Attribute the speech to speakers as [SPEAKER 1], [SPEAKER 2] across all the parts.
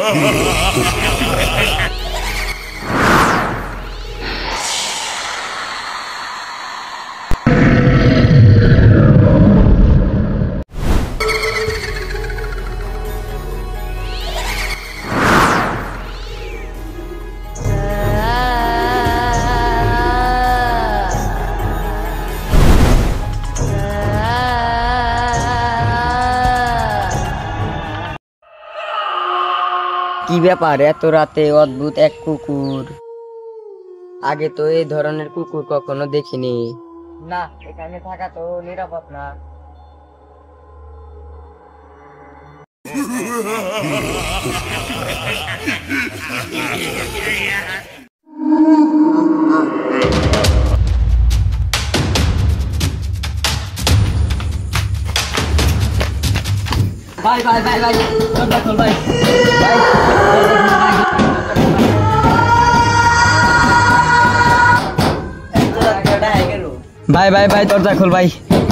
[SPEAKER 1] কি ব্যাপার, এত রাতে অদ্ভুত এক কুকুর? আগে তো এই ধরনের কুকুর কখনো দেখিনি। না, এখানে থাকা তো নিরাপদ না। ভাই ভাই ভাই ভাই, দরজা খোল ভাই। ভাই ভাই ভাই দরজা খোল ভাই,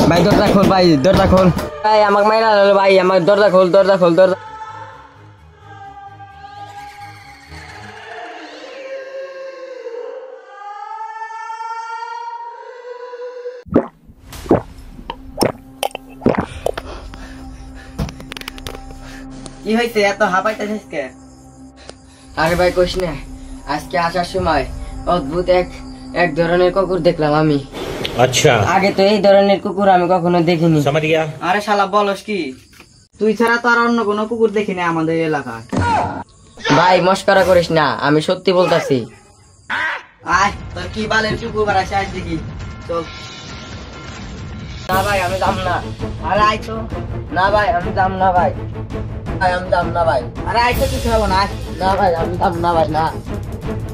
[SPEAKER 1] ভাই দরজা খোল ভাই, দরজা খোল ভাই। আমাকে মাইরা হলো ভাই, আমার দরজা খোল, দরজা খোল, দরজা। কি হয়েছে, এত হাঁপাইতেছিস কে? আরে ভাই কইস না, আজকে আসার সময় অদ্ভুত এক ধরনের কুকুর দেখলাম আমি।
[SPEAKER 2] আচ্ছা,
[SPEAKER 1] আগে তো এই ধরনের কুকুর আমি কখনো দেখিনি।
[SPEAKER 2] समझ गया।
[SPEAKER 3] আরে শালা বলস কি, তুই ছাড়া তো আর অন্য কোনো কুকুর দেখিনি আমাদের এলাকায়।
[SPEAKER 1] ভাই মস্করা করিস না, আমি সত্যি বলতাছি।
[SPEAKER 3] আয় তোর কি বালের কুকুর বাড়াইছে আজ দেখি, চল।
[SPEAKER 1] না ভাই আমি দাম না।
[SPEAKER 3] আরে আয় তো।
[SPEAKER 1] না ভাই আমি দাম না ভাই, ভাই আমি দাম না ভাই।
[SPEAKER 3] আরে আয় তো, কিছু হবো না।
[SPEAKER 1] না ভাই আমি দাম না ভাই, না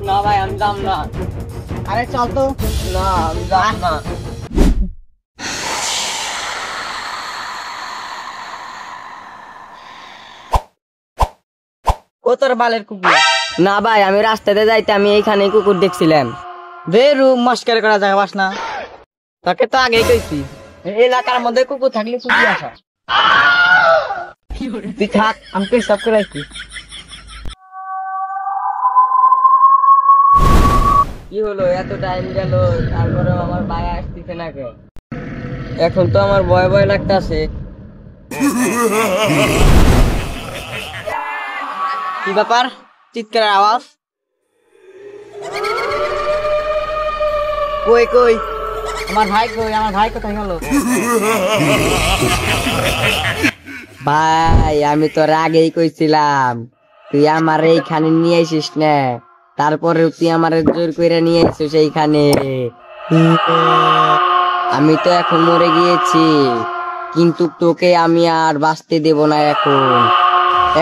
[SPEAKER 1] না ভাই আমি দাম না।
[SPEAKER 3] আরে চল তো।
[SPEAKER 1] না আমি দাম না।
[SPEAKER 3] ও তোর বালের কুকুর।
[SPEAKER 1] না ভাই আমি রাস্তাতে যাইতে আমি এইখানে কুকুর দেখছিলাম।
[SPEAKER 3] বেরু, মস্কার করা জায়গা পাস না। তোকে তো আগেই কইছি, এই এলাকার মধ্যে কুকুর থাকলে কুকুর আসা। তুই থাক, আমি পেশাব করে আসছি।
[SPEAKER 1] কি হলো, এত টাইম গেল তারপরে আমার ভাই আসতেছে না কে? এখন তো আমার ভয় ভয় লাগতেছে।
[SPEAKER 3] কি ব্যাপার, চিৎকারের আওয়াজ? কই কই আমার ভাই, কই আমার ভাই কোথায় গেল?
[SPEAKER 1] ভাই আমি তোর আগেই কইছিলাম তুই আমার এইখানে নিয়ে আসিস না, তারপরে তুই আমার জোর করে নিয়ে আসিস এইখানে। আমি তো এখন মরে গিয়েছি, কিন্তু তোকে আমি আর বাঁচতে দেব না।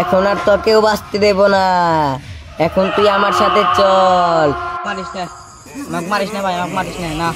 [SPEAKER 1] এখন আর তোকেও বাঁচতে দেব না। এখন তুই আমার সাথে চল।
[SPEAKER 3] মারিস না, আমাকে মারিস না ভাই, আমাকে মারিস না। না